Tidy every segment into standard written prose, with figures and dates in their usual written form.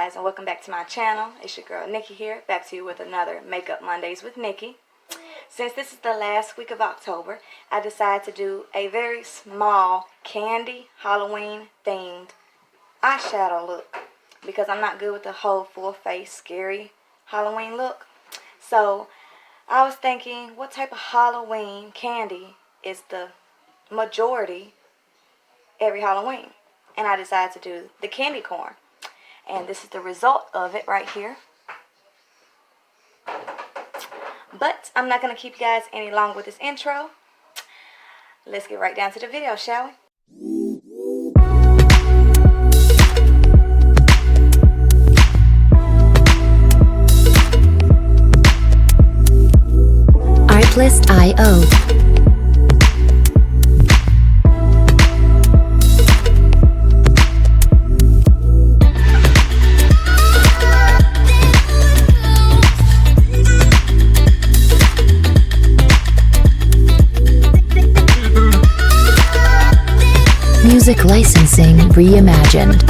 guys, and welcome back to my channel. It's your girl Nikki here, back to you with another Makeup Mondays with Nikki. Since this is the last week of October, I decided to do a very small candy Halloween themed eyeshadow look because I'm not good with the whole full face scary Halloween look. So I was thinking, what type of Halloween candy is the majority every Halloween? And I decided to do the candy corn. And this is the result of it right here. But I'm not going to keep you guys any longer with this intro. Let's get right down to the video, shall we? Artlist.io. Music licensing reimagined.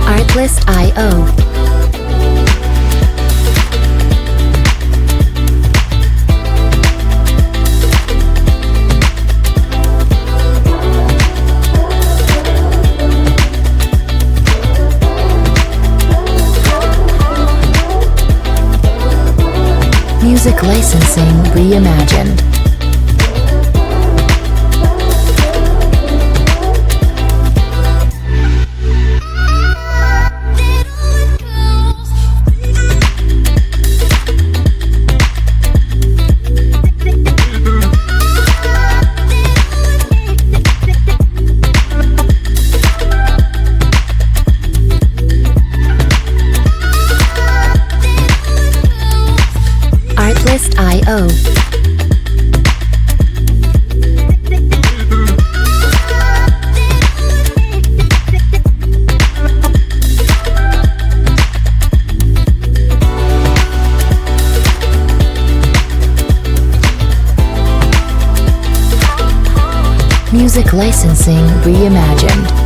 Artlist.io. Music licensing reimagined. Artlist.io. Music licensing reimagined.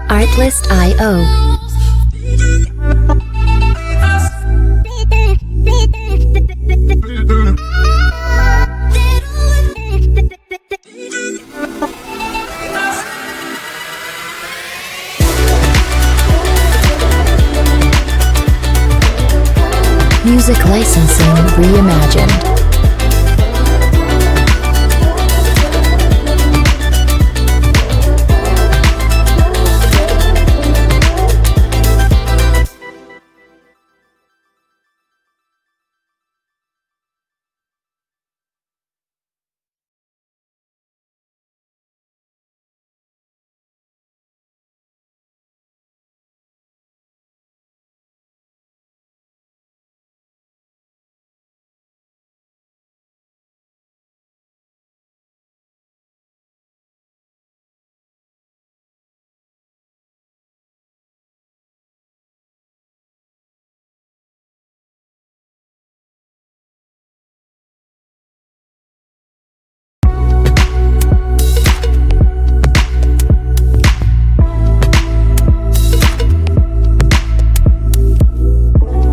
Artlist.io. Music licensing reimagined.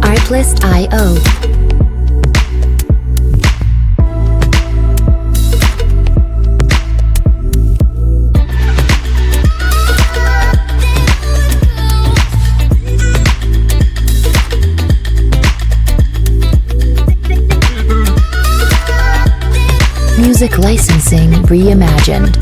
Artlist.io. Music licensing reimagined.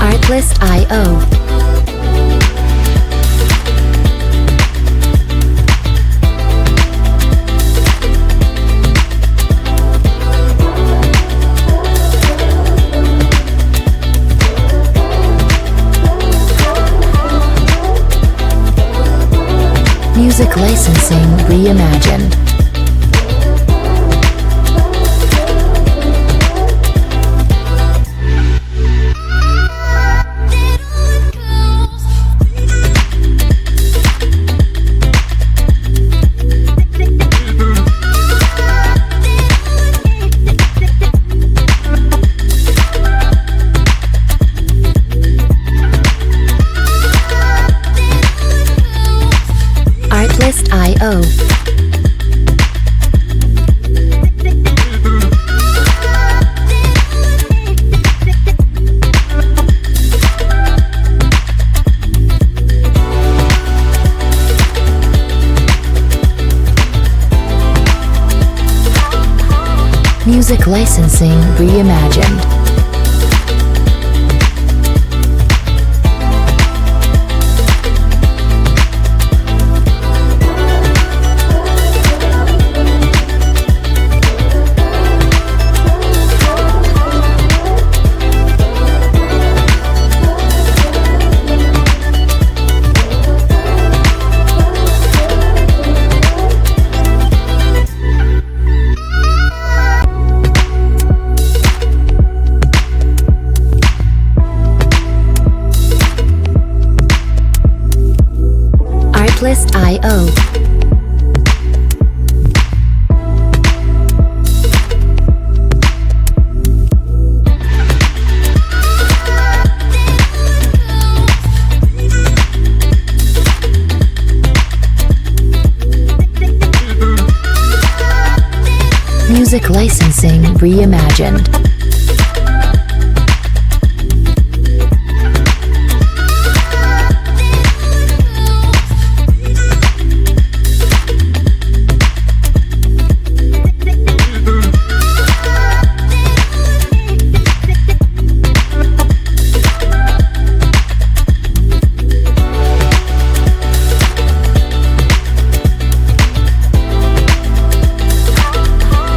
Artlist.io. Music licensing reimagined. Artlist.io. Music licensing reimagined. Artlist.io. Music licensing reimagined.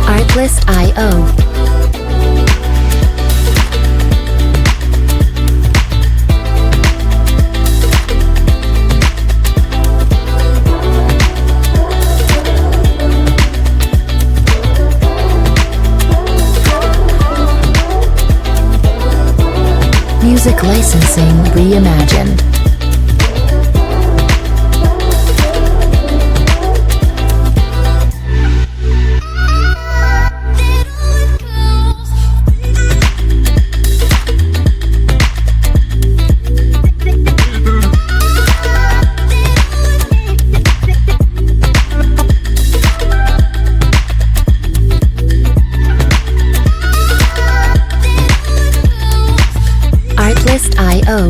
Artlist.io. Music licensing reimagined. Artlist.io.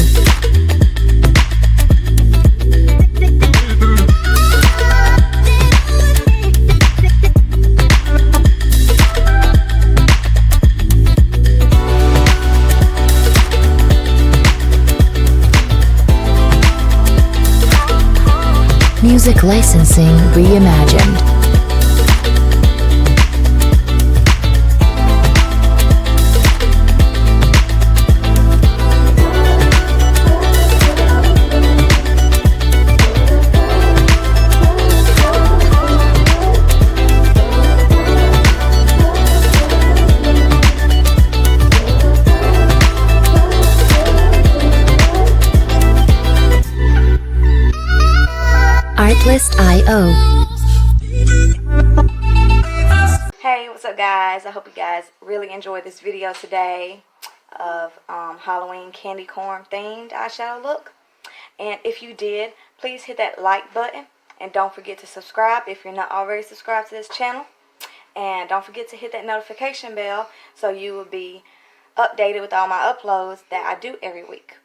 Music licensing reimagined. Artlist.io. Hey, what's up guys? I hope you guys really enjoyed this video today. of Halloween candy corn themed eyeshadow look. And if you did, please hit that like button. And don't forget to subscribe if you're not already subscribed to this channel. And don't forget to hit that notification bell so you will be updated with all my uploads that I do every week.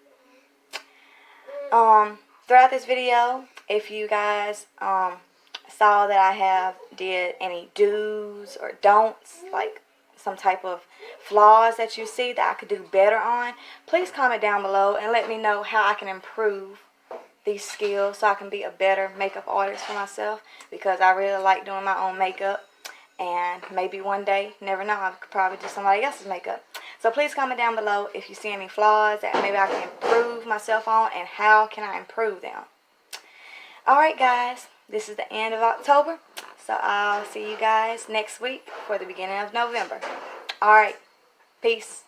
Throughout this video, if you guys saw that I did any do's or don'ts, like some type of flaws that you see that I could do better on, please comment down below and let me know how I can improve these skills so I can be a better makeup artist for myself, because I really like doing my own makeup, and maybe one day, never know, I could probably do somebody else's makeup. So please comment down below if you see any flaws that maybe I can improve myself on, and how can I improve them. Alright guys, this is the end of October, so I'll see you guys next week for the beginning of November. Alright, peace.